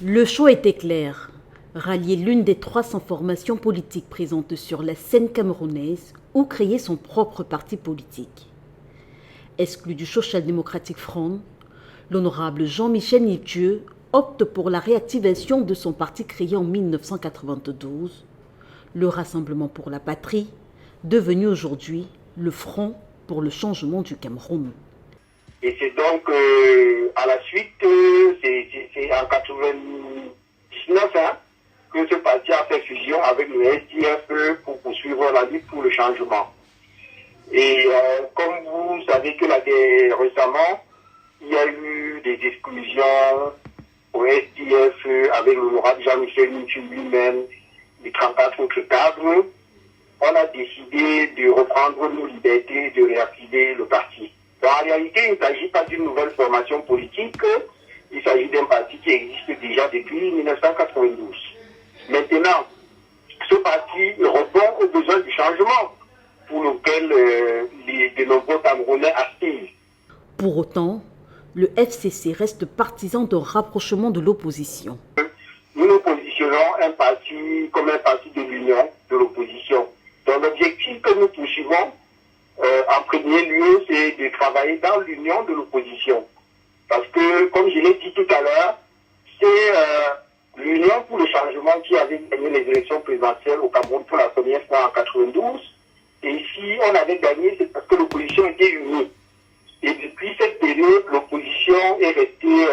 Le choix était clair, rallier l'une des 300 formations politiques présentes sur la scène camerounaise ou créer son propre parti politique. Exclu du Social Democratic Front, l'honorable Jean-Michel Nitieux opte pour la réactivation de son parti créé en 1992, le Rassemblement pour la Patrie, devenu aujourd'hui le Front pour le changement du Cameroun. Et c'est donc à la suite, c'est en 1999 que ce parti a fait fusion avec le SDF pour poursuivre la lutte pour le changement. Et comme vous savez que récemment, il y a eu des exclusions au SDF avec l'honorable Jean-Michel Nitieux lui-même, les 34 autres cadres, on a décidé de reprendre nos libertés et de réactiver le parti. En réalité, il ne s'agit pas d'une nouvelle formation politique, il s'agit d'un parti qui existe déjà depuis 1992. Maintenant, ce parti répond aux besoins du changement pour lequel de nombreux Camerounais aspirent. Pour autant, le FCC reste partisan d'un rapprochement de l'opposition. Nous nous positionnons comme un parti de l'union de l'opposition. Donc l'objectif que nous poursuivons, en premier lieu, c'est de travailler dans l'union de l'opposition. Parce que, comme je l'ai dit tout à l'heure, c'est l'union pour le changement qui avait gagné les élections présidentielles au Cameroun pour la première fois en 92. Et si on avait gagné, c'est parce que l'opposition était unie. Et depuis cette période, l'opposition est restée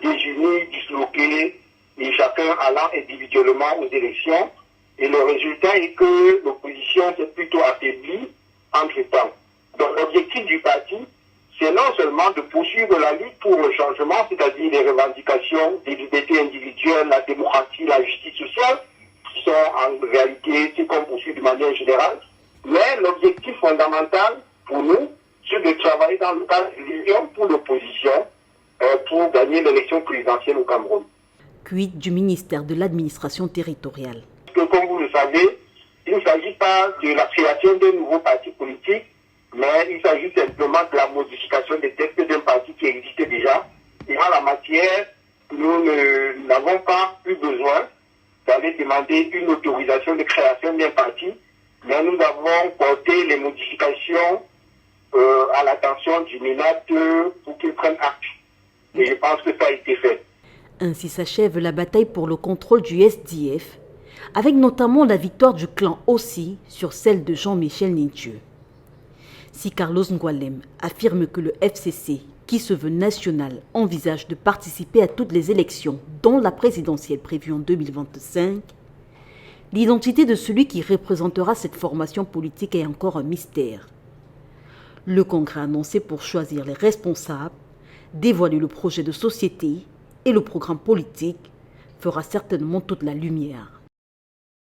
désunie, disloquée, et chacun allant individuellement aux élections. Et le résultat est que l'opposition s'est plutôt affaiblie entre-temps. Donc l'objectif du parti, c'est non seulement de poursuivre la lutte pour le changement, c'est-à-dire les revendications des libertés individuelles, la démocratie, la justice sociale, qui sont en réalité ce qu'on poursuit de manière générale. Mais l'objectif fondamental pour nous, c'est de travailler dans le cadre de l'union pour l'opposition pour gagner l'élection présidentielle au Cameroun. Quid du ministère de l'administration territoriale? Parce que comme vous le savez, il ne s'agit pas de la création d'un nouveau parti politique, mais il s'agit simplement de la modification des textes d'un parti qui existait déjà. Et en la matière, nous n'avons pas eu besoin d'aller demander une autorisation de création d'un parti, mais nous avons porté les modifications à l'attention du MINAT pour qu'il prenne acte. Et je pense que ça a été fait. Ainsi s'achève la bataille pour le contrôle du SDF, avec notamment la victoire du clan aussi sur celle de Jean-Michel Nitieux. Si Carlos Ngualem affirme que le FCC, qui se veut national, envisage de participer à toutes les élections, dont la présidentielle prévue en 2025, l'identité de celui qui représentera cette formation politique est encore un mystère. Le Congrès annoncé pour choisir les responsables, dévoiler le projet de société et le programme politique fera certainement toute la lumière.